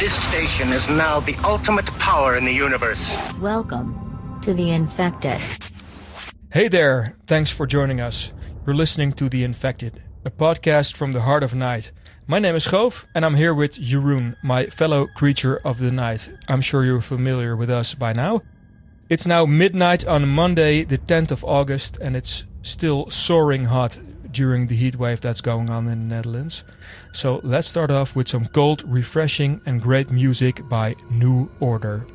This station is now the ultimate power in the universe. Welcome to The Infected. Hey there, thanks for joining us. You're listening to The Infected, a podcast from the heart of night. My name is Goth, and I'm here with Jeroen, my fellow creature of the night. I'm sure you're familiar with us by now. It's now midnight on Monday, the 10th of August, and it's still soaring hot during the heat wave that's going on in the Netherlands. So let's start off with some cold, refreshing and great music by New Order.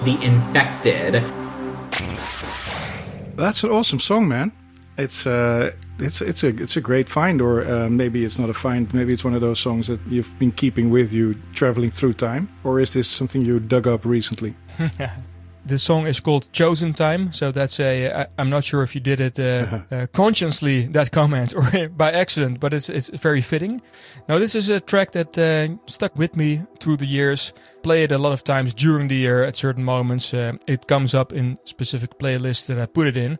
The Infected. That's an awesome song, man. It's a great find, or maybe it's not a find. Maybe it's one of those songs that you've been keeping with you traveling through time, or is this something you dug up recently? The song is called Chosen Time, so that's I'm not sure if you did it consciously, that comment, or by accident, but it's very fitting. Now, this is a track that stuck with me through the years. Play it a lot of times during the year at certain moments. It comes up in specific playlists that I put it in.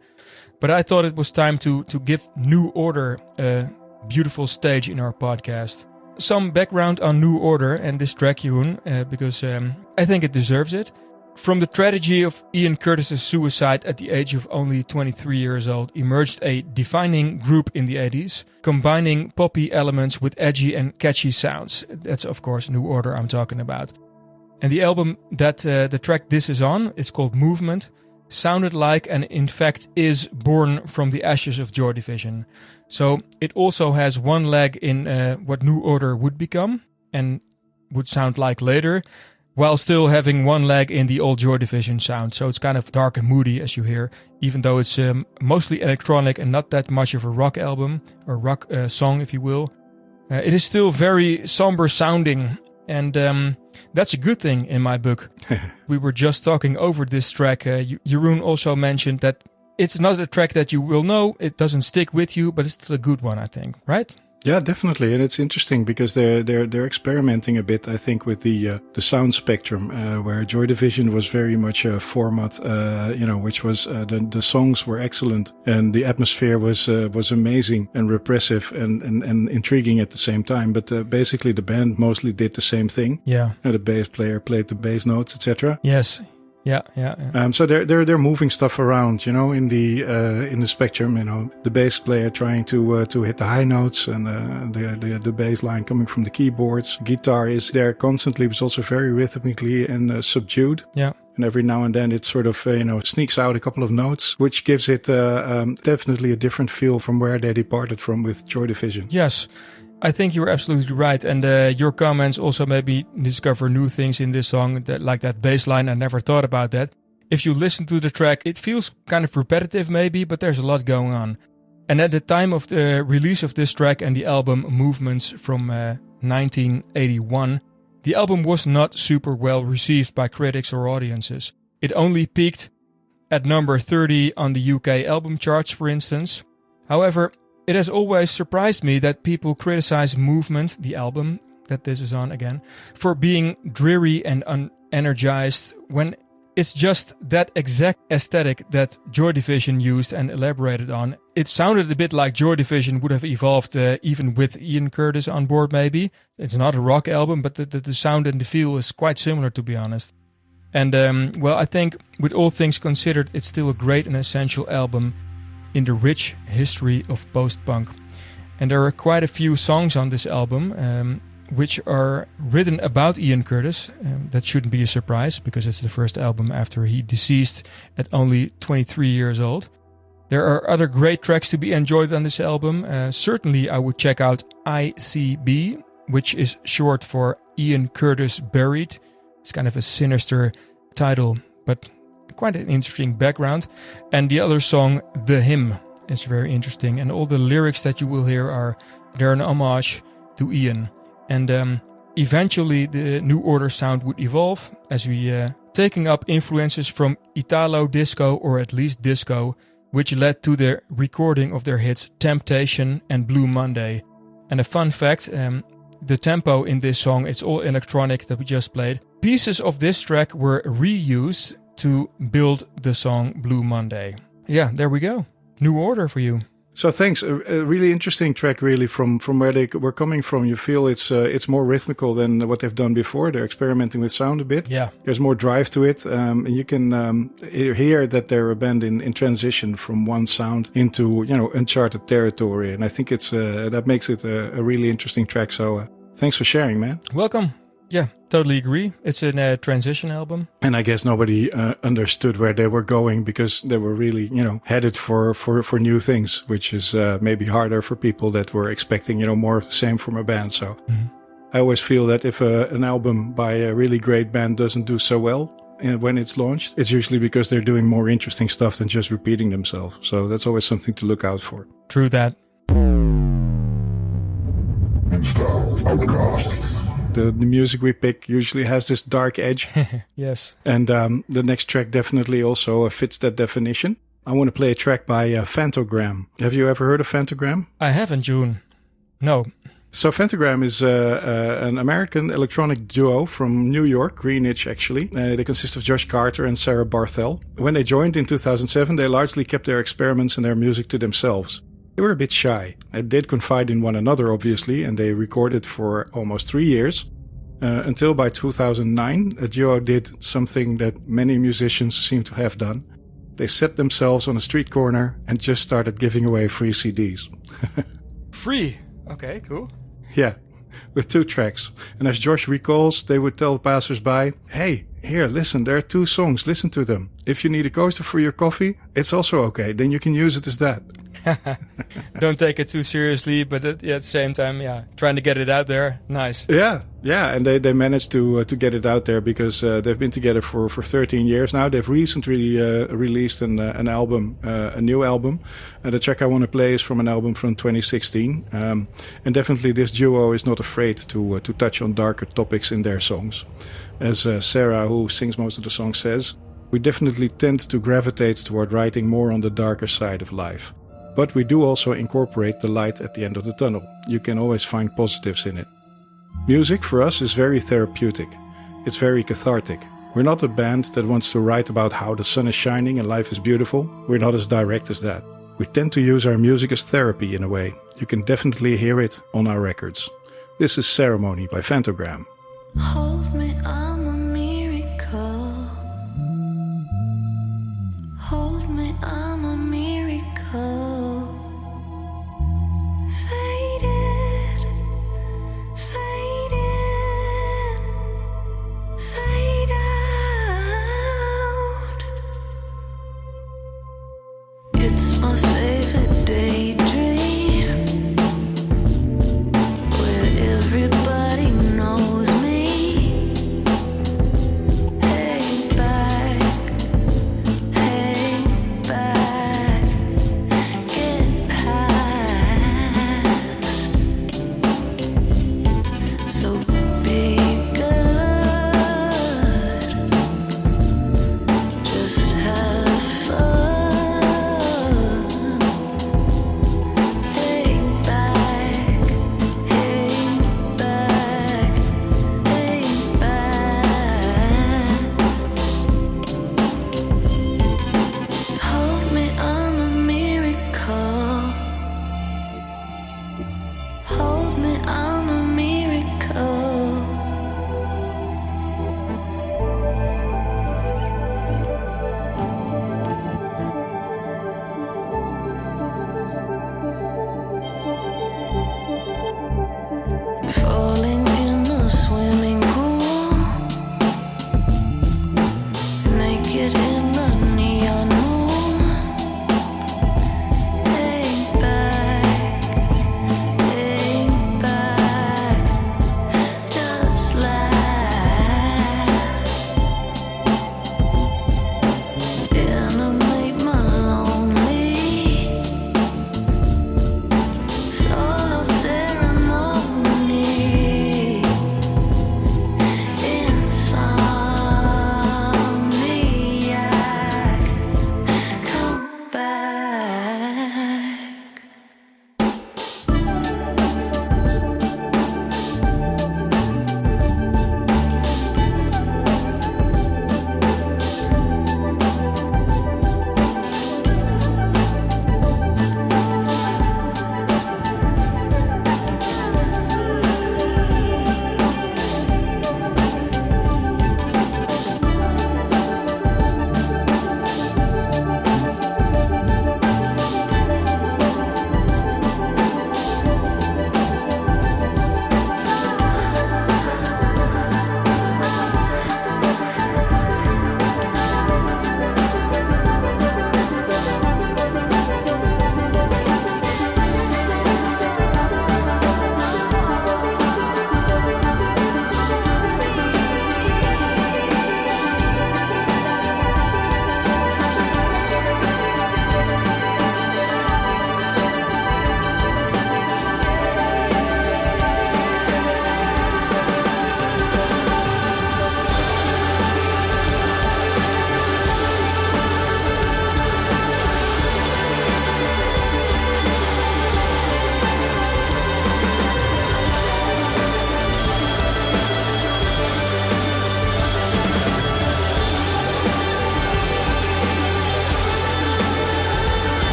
But I thought it was time to give New Order a beautiful stage in our podcast. Some background on New Order and this track, Jeroen, because I think it deserves it. From the tragedy of Ian Curtis's suicide at the age of only 23 years old emerged a defining group in the 80s, combining poppy elements with edgy and catchy sounds. That's, of course, New Order I'm talking about. And the album that the track this is on, it's called Movement, sounded like and in fact is born from the ashes of Joy Division. So it also has one leg in what New Order would become and would sound like later, while still having one leg in the old Joy Division sound. So it's kind of dark and moody, as you hear, even though it's mostly electronic and not that much of a rock album, or rock song, if you will. It is still very somber sounding, and that's a good thing in my book. We were just talking over this track. Jeroen also mentioned that it's not a track that you will know, it doesn't stick with you, but it's still a good one, I think, right? Yeah, definitely, and it's interesting because they're experimenting a bit, I think, with the sound spectrum, where Joy Division was very much a format, which was the songs were excellent and the atmosphere was amazing and repressive and intriguing at the same time. But basically, the band mostly did the same thing. Yeah, the bass player played the bass notes, etc. Yes. Yeah. So they're moving stuff around, in the spectrum. The bass player trying to hit the high notes and the bass line coming from the keyboards. Guitar is there constantly, but also very rhythmically and subdued. Yeah. And every now and then it sort of sneaks out a couple of notes, which gives it definitely a different feel from where they departed from with Joy Division. Yes. I think you're absolutely right, and your comments also made me discover new things in this song, like that bass line. I never thought about that. If you listen to the track, it feels kind of repetitive maybe, but there's a lot going on. And at the time of the release of this track and the album Movements from 1981, the album was not super well received by critics or audiences. It only peaked at number 30 on the UK album charts, for instance. However, it has always surprised me that people criticize Movement, the album that this is on again, for being dreary and unenergized when it's just that exact aesthetic that Joy Division used and elaborated on. It sounded a bit like Joy Division would have evolved even with Ian Curtis on board maybe. It's not a rock album, but the sound and the feel is quite similar, to be honest. And I think with all things considered, it's still a great and essential album in the rich history of post-punk. And there are quite a few songs on this album which are written about Ian Curtis. That shouldn't be a surprise because it's the first album after he deceased at only 23 years old. There are other great tracks to be enjoyed on this album. Certainly I would check out ICB, which is short for Ian Curtis Buried. It's kind of a sinister title, but quite an interesting background. And the other song, The Hymn, is very interesting. And all the lyrics that you will hear they're an homage to Ian. And eventually the New Order sound would evolve as we taking up influences from Italo disco, or at least disco, which led to the recording of their hits Temptation and Blue Monday. And a fun fact, the tempo in this song, it's all electronic that we just played. Pieces of this track were reused to build the song Blue Monday. Yeah, there we go. New Order for you. So thanks. A really interesting track, really, from where they were coming from. You feel it's more rhythmical than what they've done before. They're experimenting with sound a bit. Yeah. There's more drive to it. And you can hear that they're a band in transition from one sound into, uncharted territory. And I think it's that makes it a really interesting track. So thanks for sharing, man. Welcome. Yeah, totally agree. It's a transition album. And I guess nobody understood where they were going because they were really, headed for new things, which is maybe harder for people that were expecting, more of the same from a band. So I always feel that if an album by a really great band doesn't do so well when it's launched, it's usually because they're doing more interesting stuff than just repeating themselves. So that's always something to look out for. True that. Install Outcast. the music we pick usually has this dark edge. Yes. And the next track definitely also fits that definition. I want to play a track by Phantogram. Have you ever heard of Phantogram? I haven't, June. No. So Phantogram is an American electronic duo from New York, Greenwich actually. They consist of Josh Carter and Sarah Barthel. When they joined in 2007, they largely kept their experiments and their music to themselves. They were a bit shy. They did confide in one another, obviously, and they recorded for almost 3 years. Until by 2009, a duo did something that many musicians seem to have done. They set themselves on a street corner and just started giving away free CDs. Free? Okay, cool. Yeah, with 2 tracks. And as Josh recalls, they would tell passers-by, hey, here, listen, there are 2 songs, listen to them. If you need a coaster for your coffee, it's also okay, then you can use it as that. Don't take it too seriously, but at the same time, trying to get it out there. Nice. Yeah, and they managed to get it out there because they've been together for 13 years now. They've recently released an album, a new album. The track I want to play is from an album from 2016. And definitely this duo is not afraid to touch on darker topics in their songs. As Sarah, who sings most of the songs, says, we definitely tend to gravitate toward writing more on the darker side of life. But we do also incorporate the light at the end of the tunnel. You can always find positives in it. Music for us is very therapeutic. It's very cathartic. We're not a band that wants to write about how the sun is shining and life is beautiful. We're not as direct as that. We tend to use our music as therapy in a way. You can definitely hear it on our records. This is Ceremony by Phantogram. Hold me, I'm a miracle. Hold me, I'm a miracle. Faded, fade in, fade out. It's my favorite daydream, where everybody knows me. Hang back, get past. So be good, just have fun. Hang back, hang back, hang back. Hold me, I'm a miracle. Hold me, I'm a miracle. Falling in a swimming pool, naked in the neon moon. Hang back, just laugh. Animate my lonely solo ceremony. Insomnia.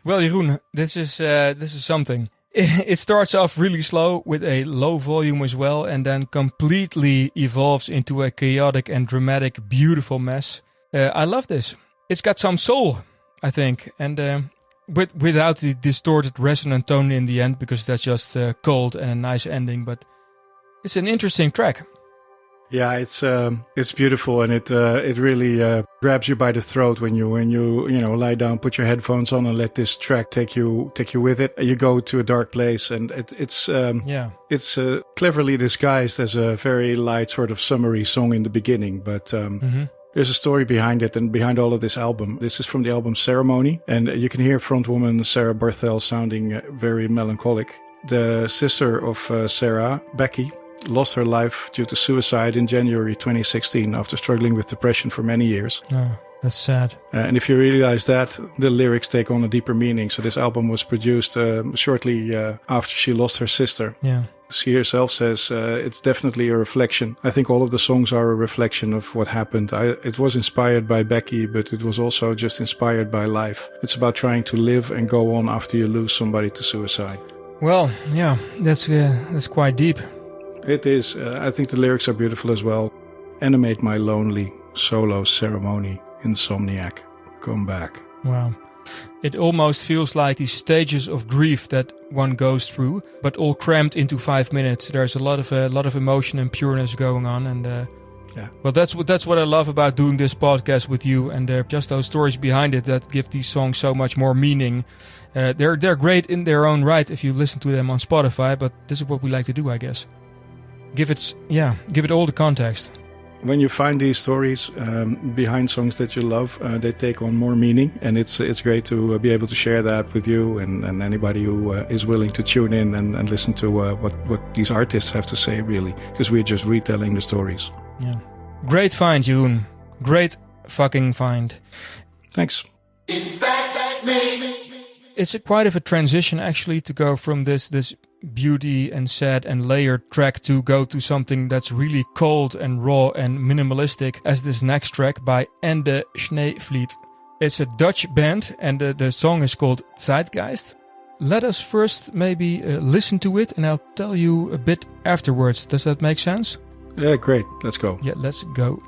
Well, Jeroen, this is something. It starts off really slow with a low volume as well, and then completely evolves into a chaotic and dramatic, beautiful mess. I love this. It's got some soul, I think, and but without the distorted resonant tone in the end, because that's just cold and a nice ending. But it's an interesting track. Yeah, it's beautiful, and it really grabs you by the throat when you lie down, put your headphones on, and let this track take you with it. You go to a dark place, and it's cleverly disguised as a very light sort of summery song in the beginning, but there's a story behind it and behind all of this album. This is from the album Ceremony, and you can hear frontwoman Sarah Barthel sounding very melancholic. The sister of Sarah, Becky, lost her life due to suicide in January 2016 after struggling with depression for many years. Oh, that's sad. And if you realize that, the lyrics take on a deeper meaning. So this album was produced shortly after she lost her sister. Yeah. She herself says it's definitely a reflection. I think all of the songs are a reflection of what happened. It was inspired by Becky, but it was also just inspired by life. It's about trying to live and go on after you lose somebody to suicide. Well, yeah, that's quite deep. It is. I think the lyrics are beautiful as well. Animate my lonely solo ceremony, insomniac. Come back. Wow. It almost feels like these stages of grief that one goes through, but all crammed into 5 minutes. There's a lot of emotion and pureness going on, and well, that's what I love about doing this podcast with you, and just those stories behind it that give these songs so much more meaning. They're great in their own right if you listen to them on Spotify, but this is what we like to do, I guess. Give it all the context. When you find these stories behind songs that you love, they take on more meaning, and it's great to be able to share that with you and anybody who is willing to tune in and listen to what these artists have to say, really, because we're just retelling the stories. Yeah, great find, Jeroen. Great fucking find. Thanks. It's quite of a transition, actually, to go from this beauty and sad and layered track to go to something that's really cold and raw and minimalistic as this next track by Ende, Schneafliet. It's a Dutch band, and the song is called Zeitgeist. Let us first maybe listen to it, and I'll tell you a bit afterwards. Does that make sense? Yeah, great. Let's go. Yeah, let's go.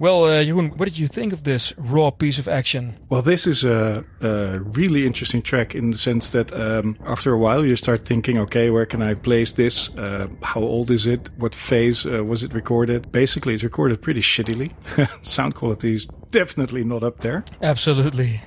Well, Jeroen, what did you think of this raw piece of action? Well, this is a really interesting track in the sense that after a while you start thinking, okay, where can I place this? How old is it? What phase was it recorded? Basically, it's recorded pretty shittily. Sound quality is definitely not up there. Absolutely.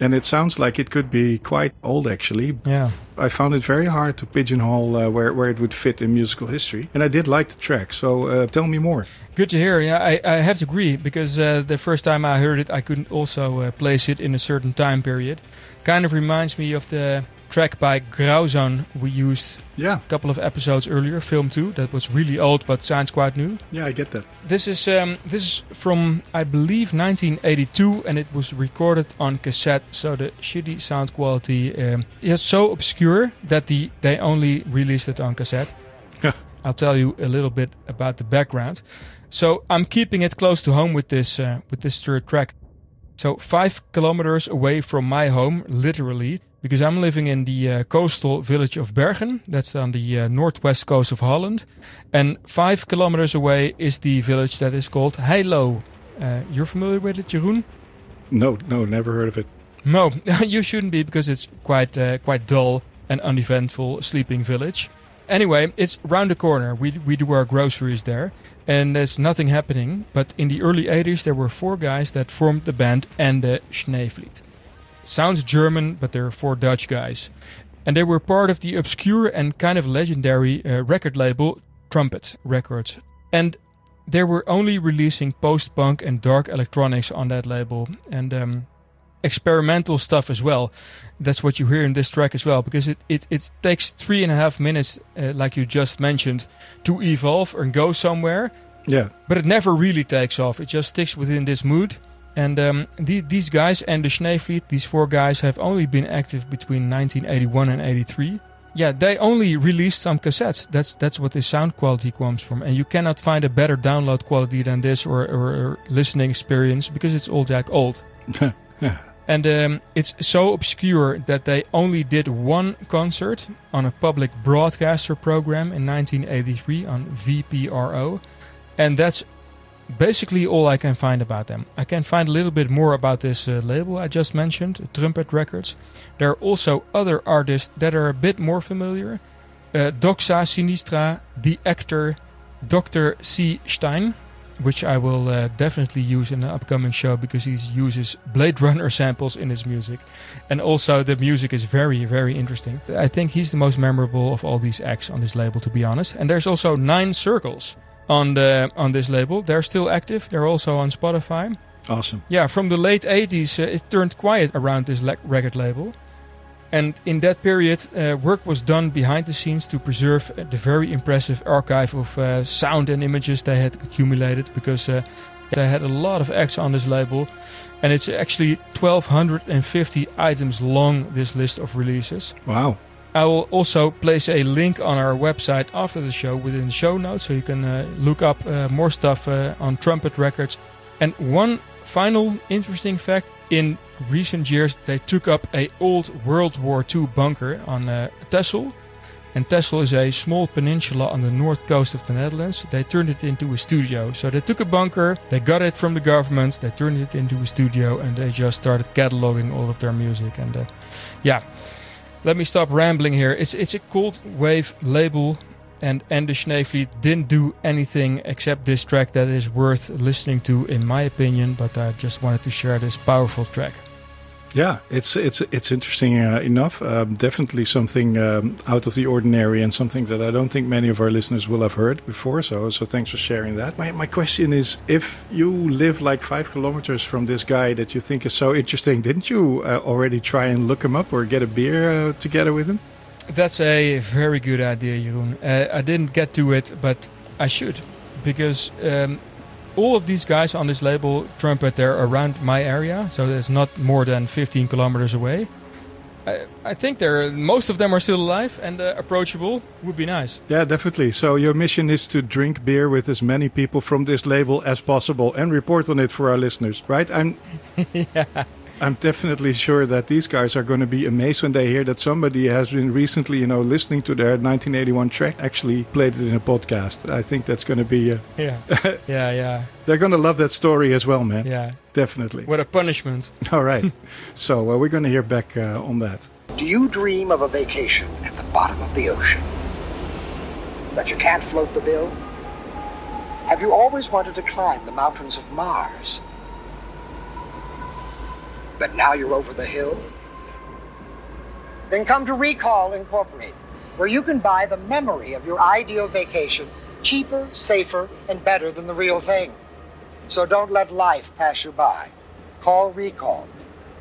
And it sounds like it could be quite old, actually. Yeah. I found it very hard to pigeonhole where it would fit in musical history. And I did like the track, so tell me more. Good to hear. Yeah, I have to agree, because the first time I heard it, I couldn't also place it in a certain time period. Kind of reminds me of the track by Grauzan we used a couple of episodes earlier, Film 2. That was really old, but sounds quite new. Yeah, I get that. This is from, I believe, 1982, and it was recorded on cassette, so the shitty sound quality is so obscure that they only released it on cassette. I'll tell you a little bit about the background. So I'm keeping it close to home with this third track. So 5 kilometers away from my home, literally, because I'm living in the coastal village of Bergen. That's on the northwest coast of Holland. And 5 kilometers away is the village that is called Heilo. You're familiar with it, Jeroen? No, never heard of it. No, you shouldn't be, because it's quite dull and uneventful sleeping village. Anyway, it's round the corner. We do our groceries there, and there's nothing happening. But in the early 80s, there were 4 guys that formed the band Ende, Schneafliet. Sounds German, but they're 4 Dutch guys. And they were part of the obscure and kind of legendary record label Trumpet Records. And they were only releasing post-punk and dark electronics on that label. And experimental stuff as well. That's what you hear in this track as well, because it takes 3.5 minutes, like you just mentioned, to evolve and go somewhere. Yeah. But it never really takes off. It just sticks within this mood. And these guys and the Schneafliet, these 4 guys, have only been active between 1981 and 83. Yeah, they only released some cassettes. That's what the sound quality comes from. And you cannot find a better download quality than this or listening experience, because it's all that old. And it's so obscure that they only did 1 concert on a public broadcaster program in 1983 on VPRO. And that's basically all I can find about them. I can find a little bit more about this label I just mentioned, Trumpet Records. There are also other artists that are a bit more familiar. Doxa Sinistra, the actor Dr. C. Stein, which I will definitely use in the upcoming show, because he uses Blade Runner samples in his music. And also the music is very, very interesting. I think he's the most memorable of all these acts on this label, to be honest. And there's also 9 Circles on this label. They're still active. They're also on Spotify. Awesome. Yeah, from the late 80s, it turned quiet around this record label. And in that period, work was done behind the scenes to preserve the very impressive archive of sound and images they had accumulated, because they had a lot of acts on this label. And it's actually 1,250 items long, this list of releases. Wow. I will also place a link on our website after the show within the show notes, so you can look up more stuff on Trumpet Records. And one final interesting fact, in recent years they took up a old World War II bunker on Texel. And Texel is a small peninsula on the north coast of the Netherlands. They turned it into a studio. So they took a bunker, they got it from the government, they turned it into a studio, and they just started cataloging all of their music. And let me stop rambling here. It's a cold wave label, and the Schneafliet didn't do anything except this track that is worth listening to, in my opinion. But I just wanted to share this powerful track. Yeah, it's interesting enough. Definitely something out of the ordinary, and something that I don't think many of our listeners will have heard before. So thanks for sharing that. My question is, if you live like 5 kilometers from this guy that you think is so interesting, didn't you already try and look him up or get a beer together with him? That's a very good idea, Jeroen. I didn't get to it, but I should, because all of these guys on this label, Trumpet, they're around my area, so it's not more than 15 kilometers away. I think most of them are still alive, and approachable would be nice. Yeah, definitely. So your mission is to drink beer with as many people from this label as possible and report on it for our listeners, right? Yeah. I'm definitely sure that these guys are going to be amazed when they hear that somebody has been recently, listening to their 1981 track, actually played it in a podcast. I think that's going to be... Yeah. They're going to love that story as well, man. Yeah. Definitely. What a punishment. All right. So we're going to hear back on that. Do you dream of a vacation at the bottom of the ocean? But you can't float the bill? Have you always wanted to climb the mountains of Mars? But now you're over the hill? Then come to Recall Incorporated, where you can buy the memory of your ideal vacation cheaper, safer, and better than the real thing. So don't let life pass you by. Call Recall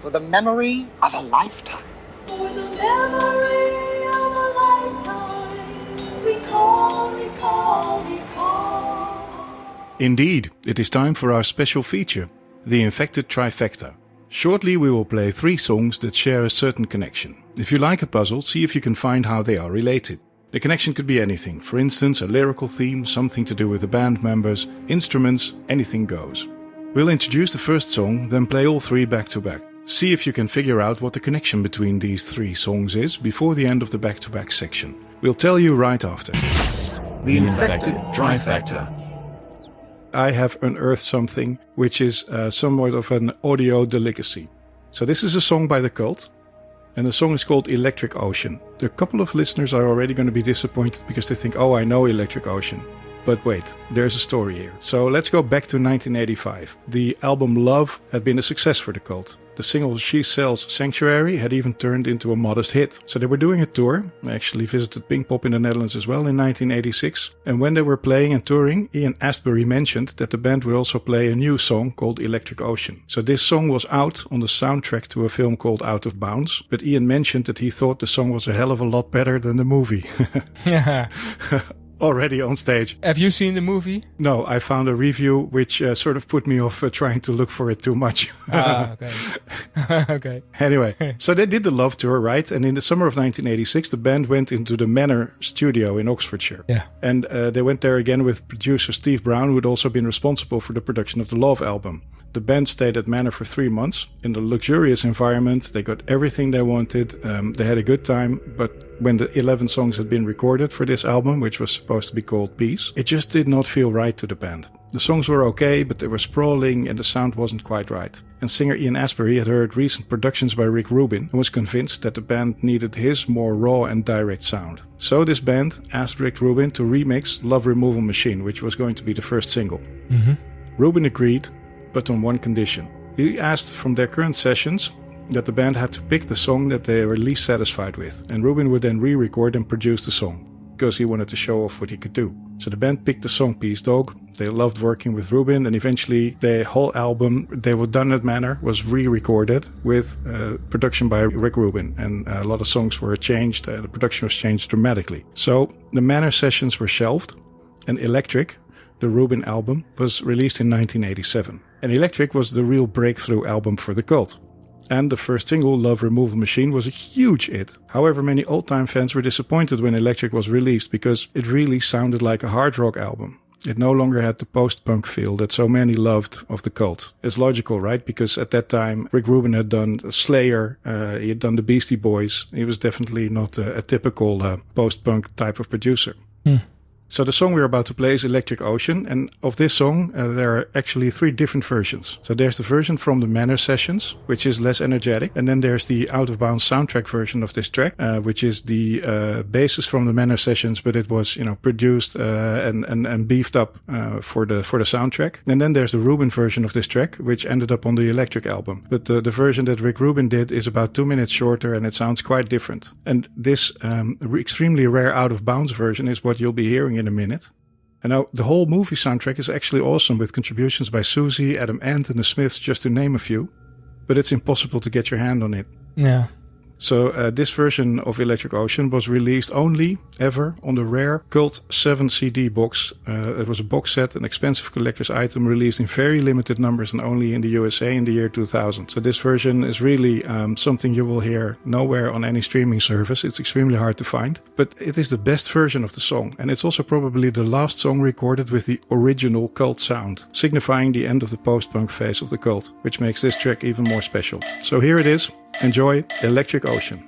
for the memory of a lifetime. For the memory of a lifetime, recall, recall, recall. Indeed, it is time for our special feature, The Infected Trifecta. Shortly we will play 3 songs that share a certain connection. If you like a puzzle, see if you can find how they are related. The connection could be anything, for instance a lyrical theme, something to do with the band members, instruments, anything goes. We'll introduce the first song, then play all 3 back to back. See if you can figure out what the connection between these 3 songs is before the end of the back to back section. We'll tell you right after. The Infected Trifecta. I have unearthed something which is somewhat of an audio delicacy. So this is a song by The Cult, and the song is called Electric Ocean. A couple of listeners are already going to be disappointed because they think, oh, I know Electric Ocean. But wait, there's a story here. So let's go back to 1985. The album Love had been a success for The Cult. The single She Sells Sanctuary had even turned into a modest hit. So they were doing a tour. I actually visited Pinkpop in the Netherlands as well in 1986. And when they were playing and touring, Ian Astbury mentioned that the band would also play a new song called Electric Ocean. So this song was out on the soundtrack to a film called Out of Bounds. But Ian mentioned that he thought the song was a hell of a lot better than the movie. Already on stage. Have you seen the movie? No, I found a review which sort of put me off trying to look for it too much. Okay. Okay. Anyway, so they did the Love Tour, right? And in the summer of 1986, the band went into the Manor studio in Oxfordshire. Yeah. And they went there again with producer Steve Brown, who had also been responsible for the production of the Love album. The band stayed at Manor for 3 months in the luxurious environment. They got everything they wanted. They had a good time. But when the 11 songs had been recorded for this album, which was supposed to be called Peace, it just did not feel right to the band. The songs were okay, but they were sprawling and the sound wasn't quite right. And singer Ian Astbury had heard recent productions by Rick Rubin and was convinced that the band needed his more raw and direct sound. So this band asked Rick Rubin to remix Love Removal Machine, which was going to be the first single. Rubin agreed, but on one condition. He asked from their current sessions that the band had to pick the song that they were least satisfied with, and Rubin would then re-record and produce the song, because he wanted to show off what he could do. So the band picked the song Peace Dog. They loved working with Rubin, and eventually the whole album, They Were Done at Manor, was re-recorded with production by Rick Rubin, and a lot of songs were changed. The production was changed dramatically. So the Manor sessions were shelved, and Electric, the Rubin album, was released in 1987. And Electric was the real breakthrough album for The Cult. And the first single, Love Removal Machine, was a huge hit. However, many old-time fans were disappointed when Electric was released because it really sounded like a hard rock album. It no longer had the post-punk feel that so many loved of The Cult. It's logical, right? Because at that time, Rick Rubin had done Slayer, he had done the Beastie Boys. He was definitely not a typical post-punk type of producer. So the song we're about to play is Electric Ocean, and of this song there are actually 3 different versions. So there's the version from the Manor sessions, which is less energetic, and then there's the Out of Bounds soundtrack version of this track, which is the basis from the Manor sessions, but it was produced and beefed up for the soundtrack. And then there's the Rubin version of this track, which ended up on the Electric album. But the version that Rick Rubin did is about 2 minutes shorter, and it sounds quite different. And this extremely rare Out of Bounds version is what you'll be hearing in a minute. And now the whole movie soundtrack is actually awesome, with contributions by Susie, Adam Ant and the Smiths, just to name a few. But it's impossible to get your hand on it. Yeah. So this version of Electric Ocean was released only ever on the rare Cult 7 CD box. It was a box set, an expensive collector's item released in very limited numbers and only in the USA in the year 2000. So this version is really something you will hear nowhere on any streaming service. It's extremely hard to find, but it is the best version of the song. And it's also probably the last song recorded with the original Cult sound, signifying the end of the post-punk phase of the Cult, which makes this track even more special. So here it is. Enjoy Electric Ocean.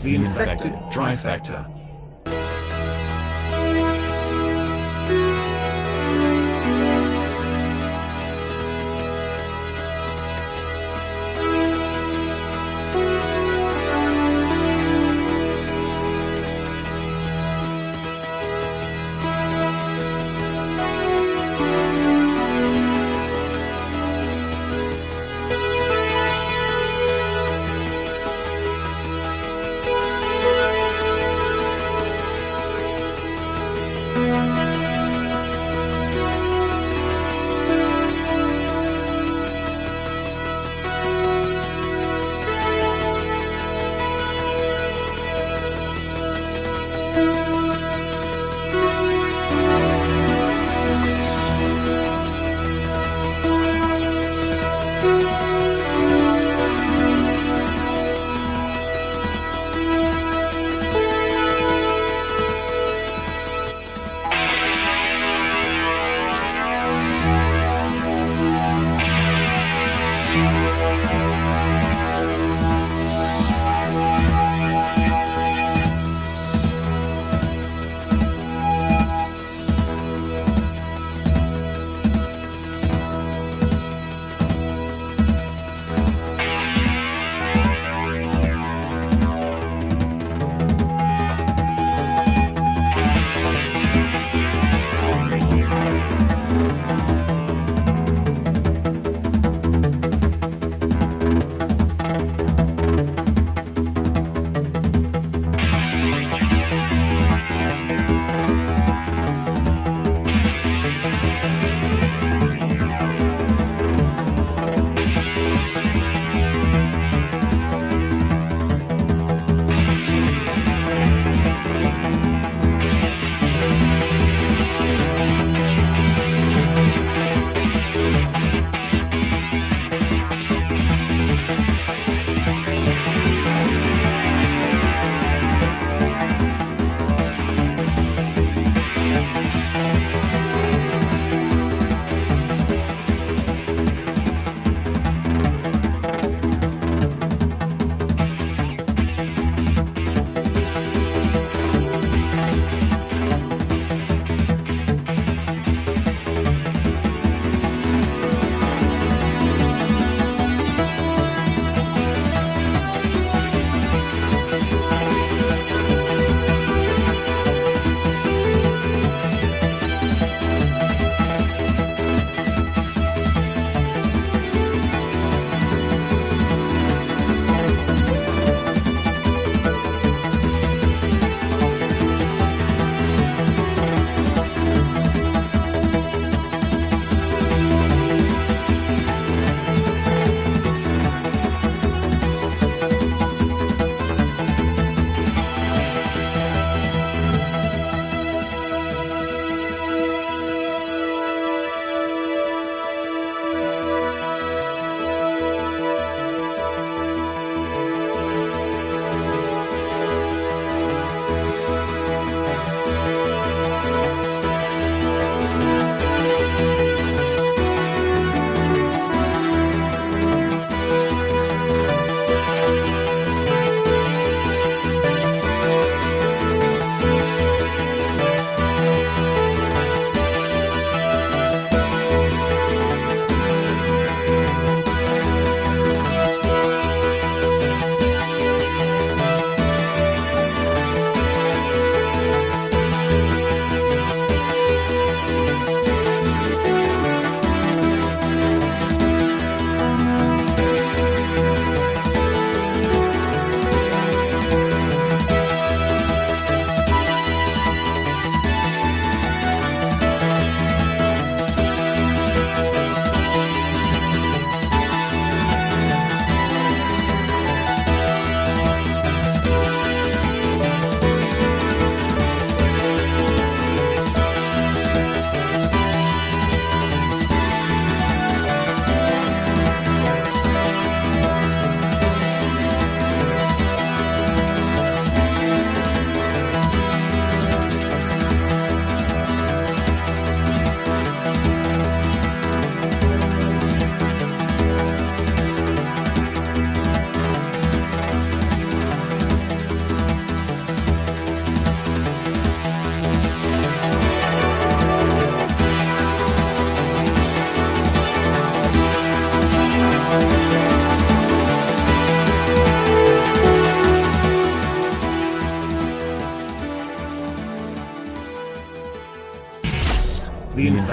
The Infected Trifecta.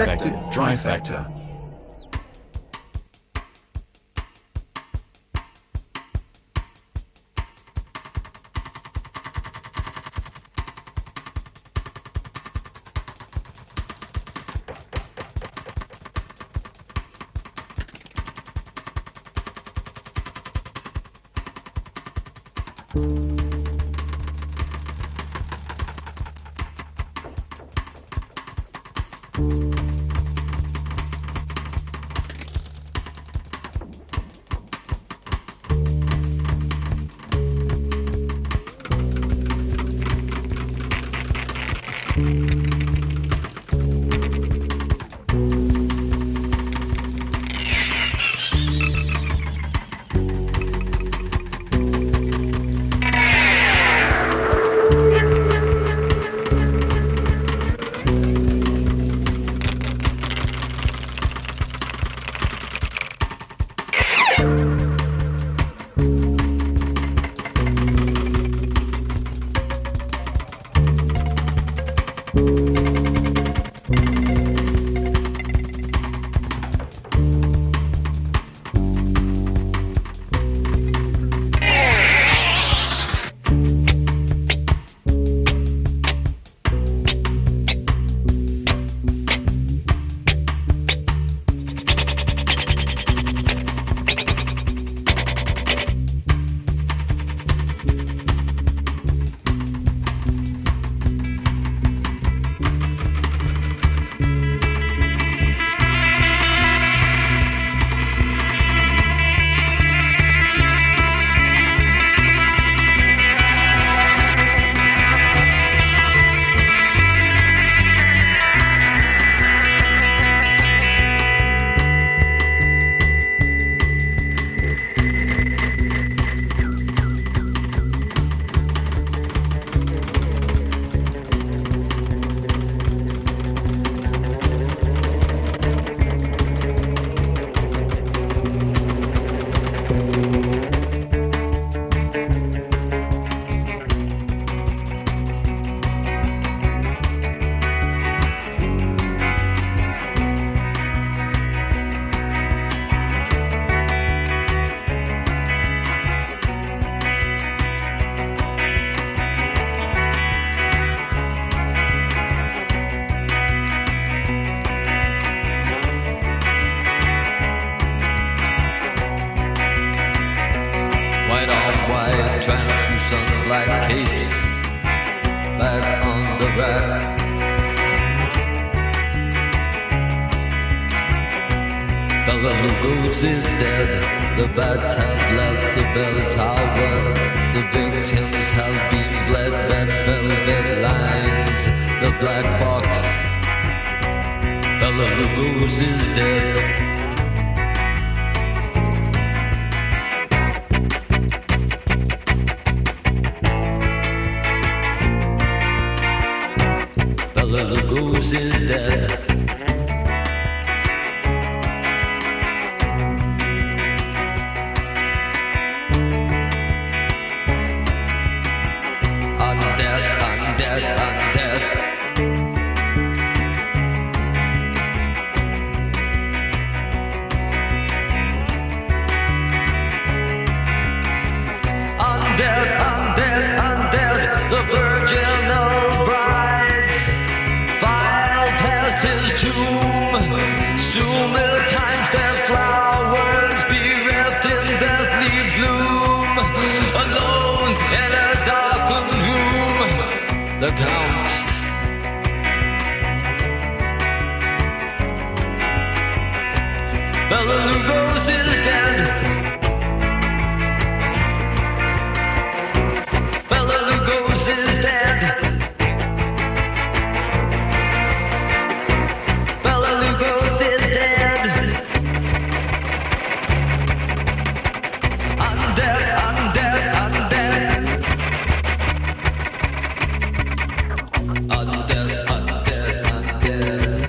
infected trifecta. Translucent black capes back on the rack. Bela Lugos is dead. The bats have left the bell tower. The victims have been bled. Red velvet lines the black box. Bela Lugos is dead. The goose is dead. Undead, undead, undead. Undead, undead, undead. The virginal brides file past his tomb. Soon will times their flowers be wrapped in deathly bloom. Alone in a darkened room, the Count Bela Lugos is dead. Bela Lugos is dead. Bela Lugos is dead. Undead, undead, undead. Undead, undead, undead.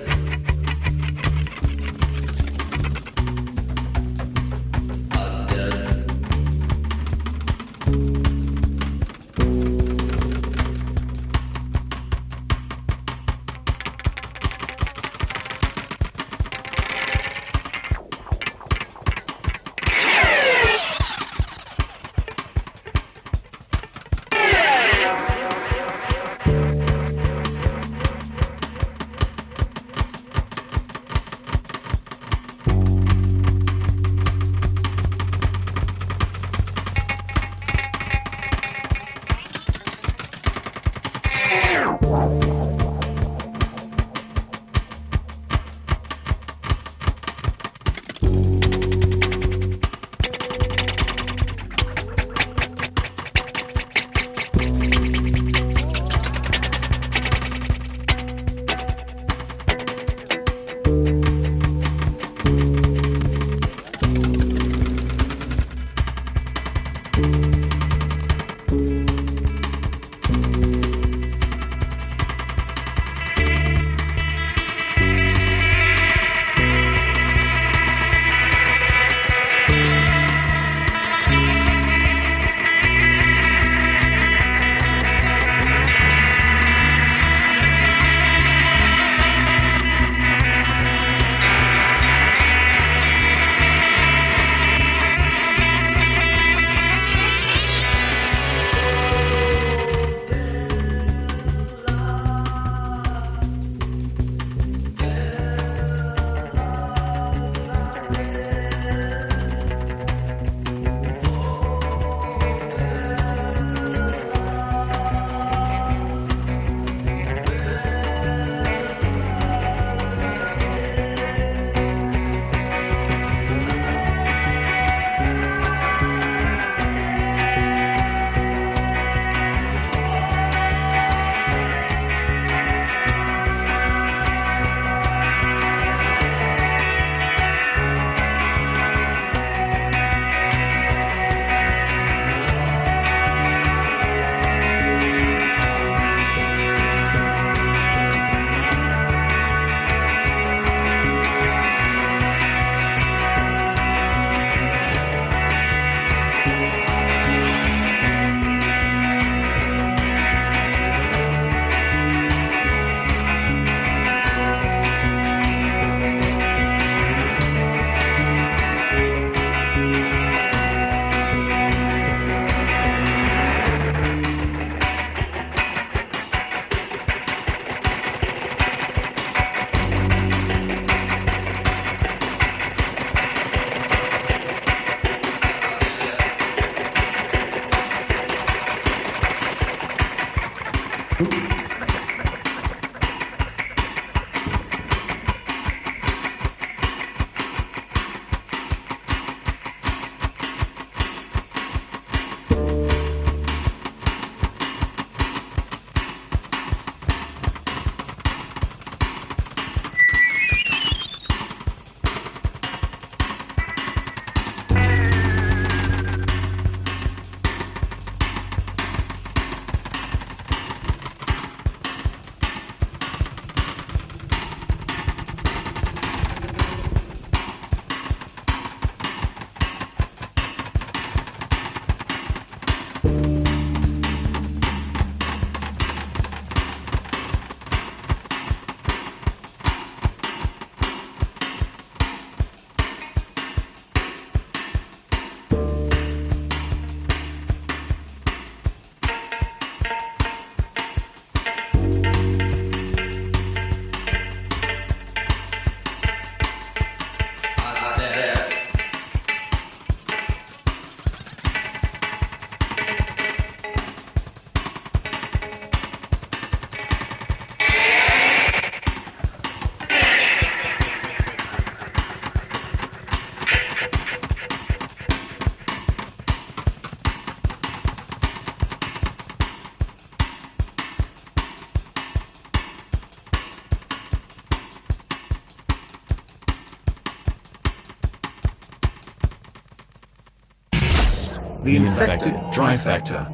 The Infected Trifecta.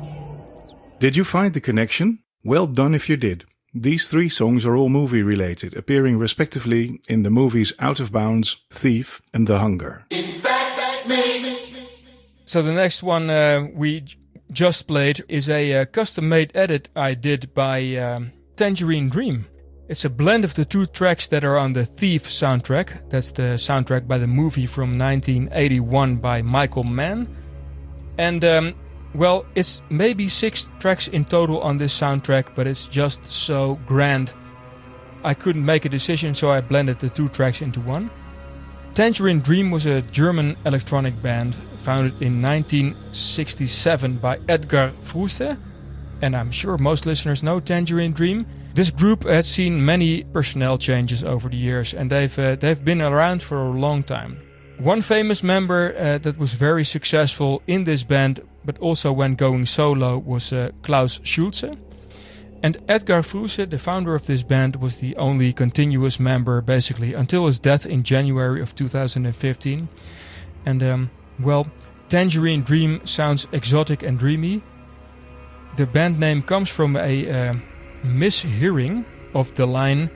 Did you find the connection? Well done if you did. These 3 songs are all movie related, appearing respectively in the movies Out of Bounds, Thief and The Hunger. So the next one we just played is a custom-made edit I did by Tangerine Dream. It's a blend of the 2 tracks that are on the Thief soundtrack. That's the soundtrack by the movie from 1981 by Michael Mann. And, well, it's maybe 6 tracks in total on this soundtrack, but it's just so grand. I couldn't make a decision, so I blended the 2 tracks into one. Tangerine Dream was a German electronic band founded in 1967 by Edgar Fruste, and I'm sure most listeners know Tangerine Dream. This group has seen many personnel changes over the years, and they've been around for a long time. One famous member that was very successful in this band, but also when going solo, was Klaus Schulze. And Edgar Fruste, the founder of this band, was the only continuous member basically until his death in January of 2015. And well, Tangerine Dream sounds exotic and dreamy. The band name comes from a mishearing of the line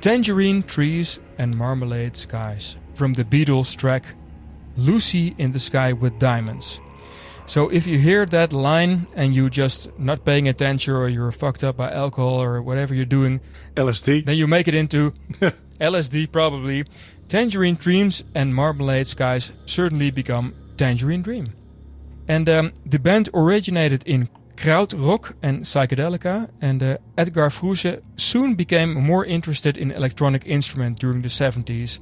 "Tangerine trees and marmalade skies" from the Beatles track "Lucy in the Sky with Diamonds." So if you hear that line and you just not paying attention, or you're fucked up by alcohol or whatever you're doing, LSD, then you make it into LSD probably. Tangerine Dreams and Marmalade Skies certainly become Tangerine Dream. And the band originated in krautrock and psychedelica, and Edgar Fruste soon became more interested in electronic instruments during the 70s,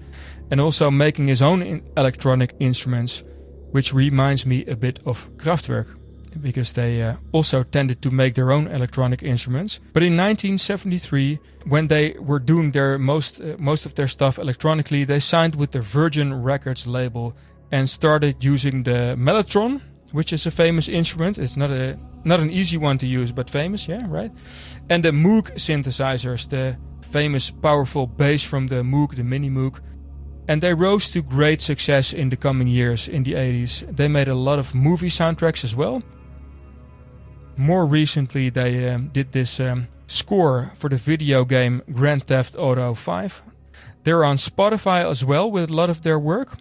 and also making his own electronic instruments, which reminds me a bit of Kraftwerk, because they also tended to make their own electronic instruments. But in 1973, when they were doing their most of their stuff electronically, they signed with the Virgin Records label and started using the mellotron, which is a famous instrument. It's not an easy one to use, but famous, yeah, right? And the Moog synthesizers, the famous powerful bass from the Moog, the Mini Moog. And they rose to great success in the coming years, in the 80s. They made a lot of movie soundtracks as well. More recently, they did this score for the video game Grand Theft Auto 5. They're on Spotify as well with a lot of their work.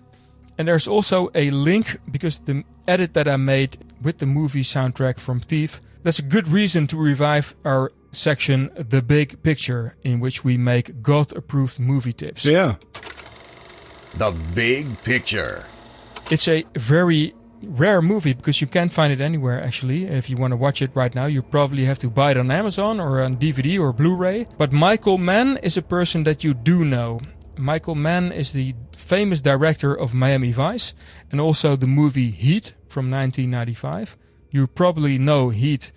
And there's also a link, because the edit that I made with the movie soundtrack from Thief, that's a good reason to revive our section The Big Picture, in which we make Goth-approved movie tips. Yeah. The Big Picture. It's a very rare movie because you can't find it anywhere actually. If you want to watch it right now, you probably have to buy it on Amazon or on DVD or Blu-ray. But Michael Mann is a person that you do know. Michael Mann is the famous director of Miami Vice and also the movie Heat from 1995. You probably know Heat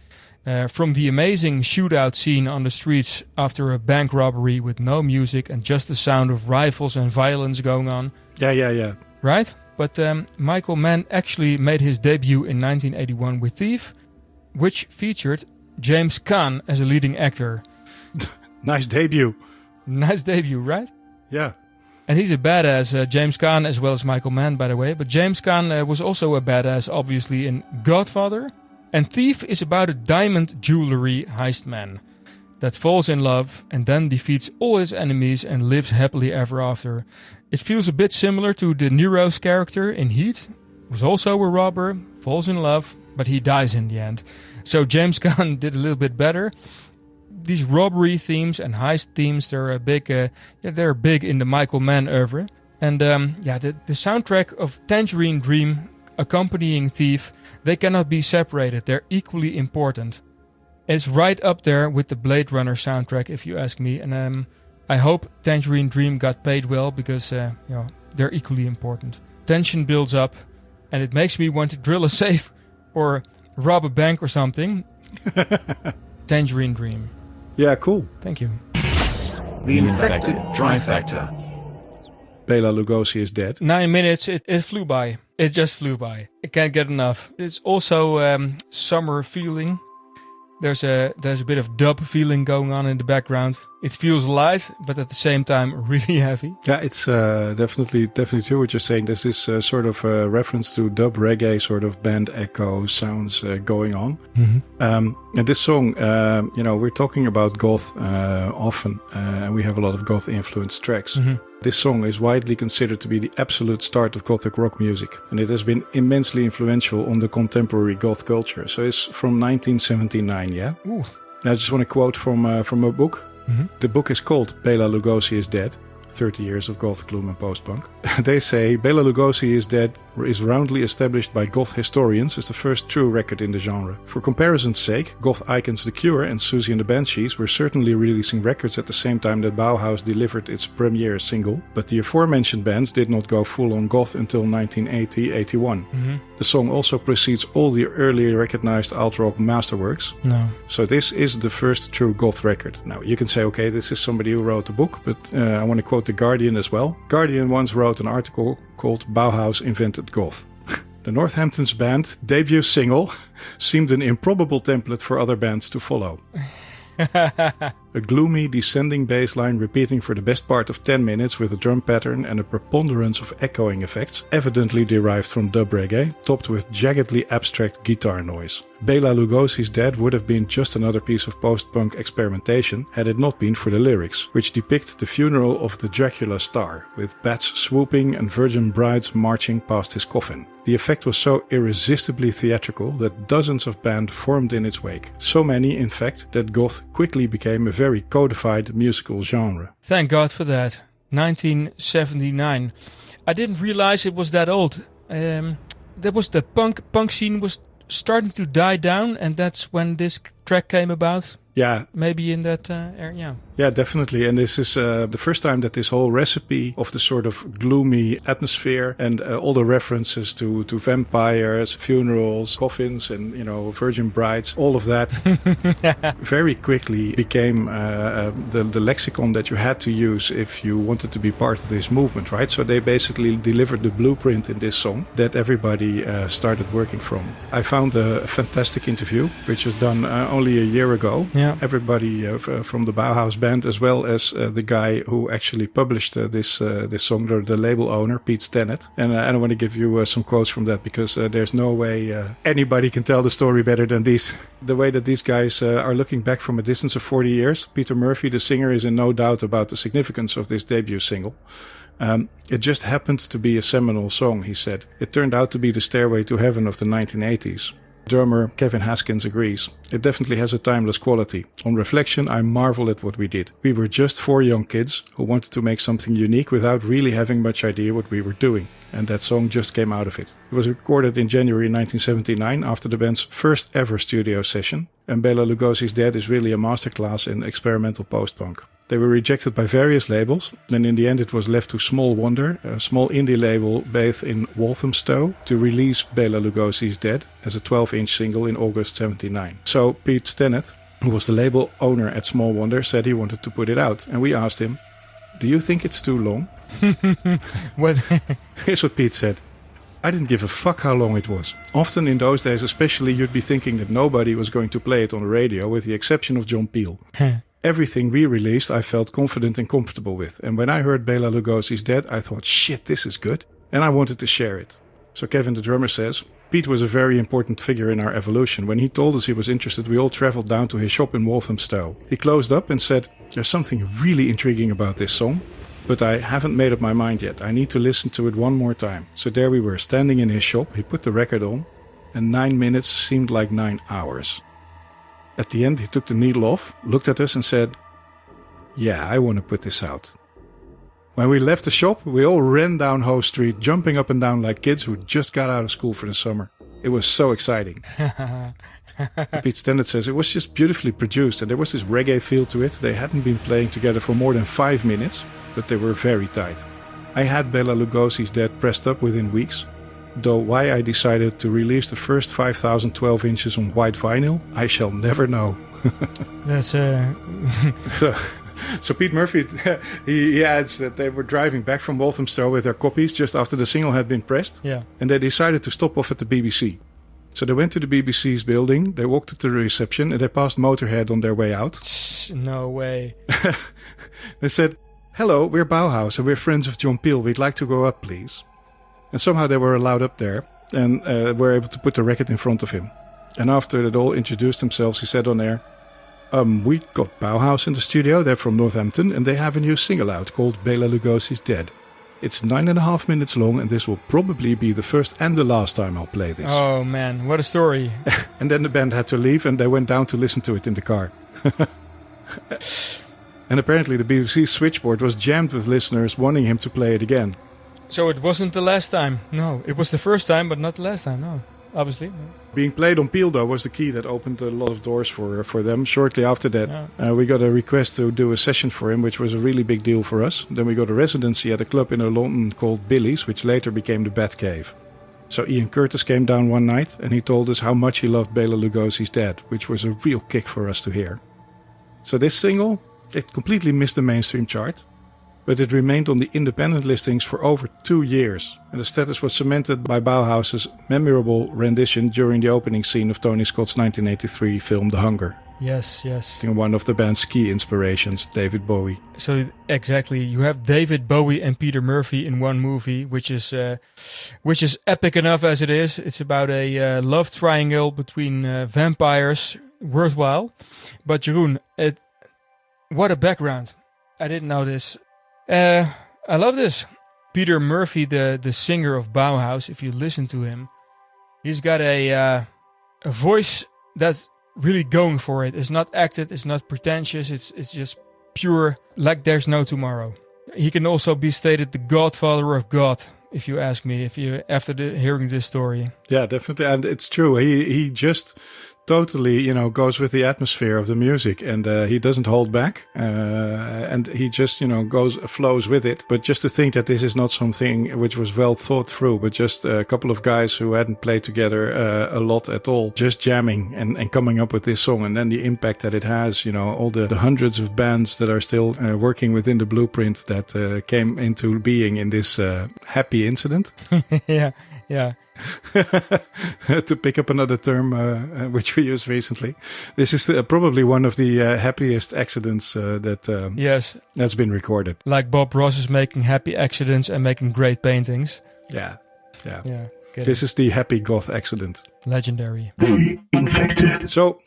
from the amazing shootout scene on the streets after a bank robbery with no music and just the sound of rifles and violence going on. Yeah. Right? But Michael Mann actually made his debut in 1981 with Thief, which featured James Caan as a leading actor. Nice debut. Nice debut, right? Yeah. And he's a badass, James Caan, as well as Michael Mann, by the way. But James Caan was also a badass, obviously, in Godfather. And Thief is about a diamond jewelry heist man that falls in love and then defeats all his enemies and lives happily ever after. It feels a bit similar to De Niro's character in Heat. Was also a robber, falls in love, but he dies in the end. So James Caan did a little bit better. These robbery themes and heist themes, they're big in the Michael Mann oeuvre. And the soundtrack of Tangerine Dream accompanying Thief, they cannot be separated. They're equally important. It's right up there with the Blade Runner soundtrack, if you ask me. And I hope Tangerine Dream got paid well, because they're equally important. Tension builds up, and it makes me want to drill a safe or rob a bank or something. Tangerine Dream. Yeah, cool. Thank you. The Infected Trifecta. Bela Lugosi is dead. 9 minutes, it flew by. It just flew by. I can't get enough. It's also summer feeling. There's a bit of dub feeling going on in the background. It feels light, but at the same time really heavy. Yeah, it's definitely true what you're saying. There's this sort of reference to dub reggae sort of band echo sounds going on. And this song, we're talking about Goth often, and we have a lot of Goth influenced tracks. This song is widely considered to be the absolute start of Gothic rock music, and it has been immensely influential on the contemporary Goth culture. So it's from 1979, yeah? Ooh. I just want to quote from a book. The book is called Bela Lugosi is Dead, 30 Years of Goth Gloom and Post-Punk. They say Bela Lugosi is Dead is roundly established by Goth historians as the first true record in the genre. For comparison's sake, Goth icons The Cure and Susie and the Banshees were certainly releasing records at the same time that Bauhaus delivered its premiere single, but the aforementioned bands did not go full-on Goth until 1980-81. The song also precedes all the earlier recognized alt-rock masterworks. No. So this is the first true Goth record. Now, you can say, okay, this is somebody who wrote the book, but I want to quote The Guardian as well. Guardian once wrote an article called Bauhaus Invented Goth. The Northampton's band debut single seemed an improbable template for other bands to follow. A gloomy, descending bass line repeating for the best part of 10 minutes with a drum pattern and a preponderance of echoing effects, evidently derived from dub reggae, topped with jaggedly abstract guitar noise. Bela Lugosi's Dead would have been just another piece of post-punk experimentation had it not been for the lyrics, which depict the funeral of the Dracula star, with bats swooping and virgin brides marching past his coffin. The effect was so irresistibly theatrical that dozens of bands formed in its wake. So many, in fact, that Goth quickly became a very codified musical genre. Thank God for that. 1979. I didn't realize it was that old. That was the punk scene was starting to die down, and that's when this track came about. Yeah. Maybe in that area. Yeah, definitely. And this is the first time that this whole recipe of the sort of gloomy atmosphere and all the references to vampires, funerals, coffins, and, virgin brides, all of that very quickly became the lexicon that you had to use if you wanted to be part of this movement, right? So they basically delivered the blueprint in this song that everybody started working from. I found a fantastic interview, which was done only a year ago. Yeah. Everybody from the Bauhaus band, as well as the guy who actually published this song, the label owner, Pete Stennett. And I want to give you some quotes from that, because there's no way anybody can tell the story better than these. The way that these guys are looking back from a distance of 40 years. Peter Murphy, the singer, is in no doubt about the significance of this debut single. It just happened to be a seminal song, he said. It turned out to be the Stairway to Heaven of the 1980s. Drummer Kevin Haskins agrees. It definitely has a timeless quality. On reflection, I marvel at what we did. We were just 4 young kids who wanted to make something unique without really having much idea what we were doing. And that song just came out of it. It was recorded in January 1979 after the band's first ever studio session. And Bela Lugosi's Dead is really a masterclass in experimental post-punk. They were rejected by various labels, and in the end it was left to Small Wonder, a small indie label based in Walthamstow, to release Bela Lugosi's Dead as a 12-inch single in August 79. So Pete Stennett, who was the label owner at Small Wonder, said he wanted to put it out, and we asked him, "Do you think it's too long?" Here's what Pete said. "I didn't give a fuck how long it was. Often in those days especially, you'd be thinking that nobody was going to play it on the radio, with the exception of John Peel. Everything we released I felt confident and comfortable with, and when I heard Bela Lugosi's Dead, I thought, shit, this is good, and I wanted to share it." So Kevin, the drummer, says, "Pete was a very important figure in our evolution. When he told us he was interested, we all traveled down to his shop in Walthamstow. He closed up and said, 'There's something really intriguing about this song, but I haven't made up my mind yet. I need to listen to it one more time.' So there we were, standing in his shop. He put the record on, and 9 minutes seemed like 9 hours. At the end, he took the needle off, looked at us and said, 'Yeah, I want to put this out.' When we left the shop, we all ran down Hoe Street, jumping up and down like kids who just got out of school for the summer. It was so exciting." Pete Stennett says it was just beautifully produced, and there was this reggae feel to it. They hadn't been playing together for more than 5 minutes, but they were very tight. I had Bela Lugosi's Dead pressed up within weeks. Though why I decided to release the first 5,012 inches on white vinyl, I shall never know." That's So Pete Murphy, he adds that they were driving back from Walthamstow with their copies just after the single had been pressed. Yeah. And they decided to stop off at the BBC. So they went to the BBC's building, they walked up to the reception, and they passed Motorhead on their way out. No way. They said, "Hello, we're Bauhaus and we're friends of John Peel. We'd like to go up, please." And somehow they were allowed up there and were able to put the record in front of him. And after they'd all introduced themselves, he said on air, "We got Bauhaus in the studio. They're from Northampton and they have a new single out called Bela Lugosi's Dead. It's 9.5 minutes long and this will probably be the first and the last time I'll play this." Oh man, what a story. And then the band had to leave and they went down to listen to it in the car. And apparently the BBC switchboard was jammed with listeners wanting him to play it again. So it wasn't the last time. No, it was the first time, but not the last time. No, obviously. No. Being played on Peel, though, was the key that opened a lot of doors for them. Shortly after that, we got a request to do a session for him, which was a really big deal for us. Then we got a residency at a club in London called Billy's, which later became the Batcave. So Ian Curtis came down one night and he told us how much he loved Bela Lugosi's Dead, which was a real kick for us to hear. So this single, it completely missed the mainstream chart, but it remained on the independent listings for over 2 years. And the status was cemented by Bauhaus's memorable rendition during the opening scene of Tony Scott's 1983 film The Hunger. Yes. One of the band's key inspirations, David Bowie. So exactly, you have David Bowie and Peter Murphy in one movie, which is epic enough as it is. It's about a love triangle between vampires, worthwhile. But Jeroen, what a background! I didn't know this. I love this. Peter Murphy, the singer of Bauhaus, if you listen to him, he's got a voice that's really going for it. It's not acted, it's not pretentious, it's just pure, like there's no tomorrow. He can also be stated the godfather of Goth, if you ask me, after hearing this story. Yeah, definitely. And it's true. He just totally, goes with the atmosphere of the music, and he doesn't hold back, and he just, flows with it. But just to think that this is not something which was well thought through, but just a couple of guys who hadn't played together a lot at all, just jamming and coming up with this song, and then the impact that it has, all the hundreds of bands that are still working within the blueprint that came into being in this happy incident. Yeah. To pick up another term which we used recently, this is probably one of the happiest accidents that's been recorded. Like Bob Ross is making happy accidents and making great paintings. Yeah. This is the happy goth accident. Legendary. The Infected. So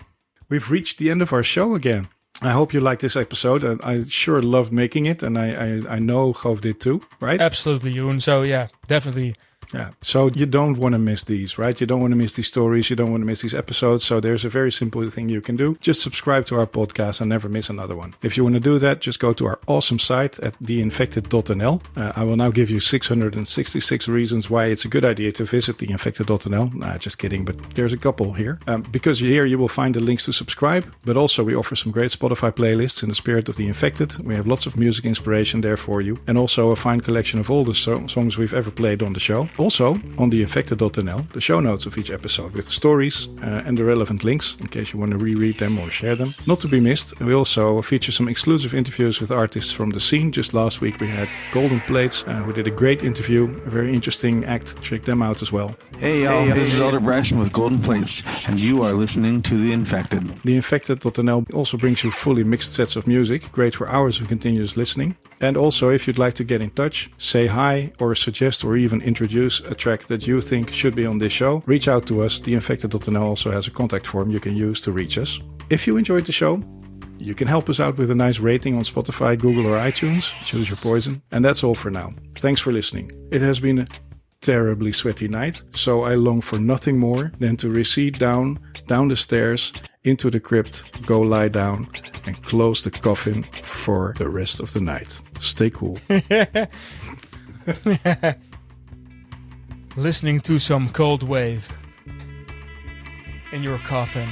we've reached the end of our show again. I hope you liked this episode. I sure loved making it, and I know Goof did too, right? Absolutely, Jeroen. So yeah, definitely. Yeah. So you don't want to miss these, right? You don't want to miss these stories. You don't want to miss these episodes. So there's a very simple thing you can do. Just subscribe to our podcast and never miss another one. If you want to do that, just go to our awesome site at theinfected.nl. I will now give you 666 reasons why it's a good idea to visit theinfected.nl. Nah, just kidding, but there's a couple here. Because here you will find the links to subscribe, but also we offer some great Spotify playlists in the spirit of The Infected. We have lots of music inspiration there for you, and also a fine collection of all the songs we've ever played on the show. Also, on theinfected.nl, the show notes of each episode with the stories and the relevant links, in case you want to reread them or share them. Not to be missed, we also feature some exclusive interviews with artists from the scene. Just last week we had Golden Plates, who did a great interview, a very interesting act. Check them out as well. Hey y'all, this is Elder Braxton with Golden Plates, and you are listening to The Infected. Theinfected.nl also brings you fully mixed sets of music, great for hours of continuous listening. And also, if you'd like to get in touch, say hi, or suggest or even introduce a track that you think should be on this show, reach out to us. Theinfected.nl also has a contact form you can use to reach us. If you enjoyed the show, you can help us out with a nice rating on Spotify, Google, or iTunes. Choose your poison. And that's all for now. Thanks for listening. It has been a terribly sweaty night, so I long for nothing more than to recede down the stairs, into the crypt, go lie down, and close the coffin for the rest of the night. Stay cool. Listening to some cold wave in your coffin.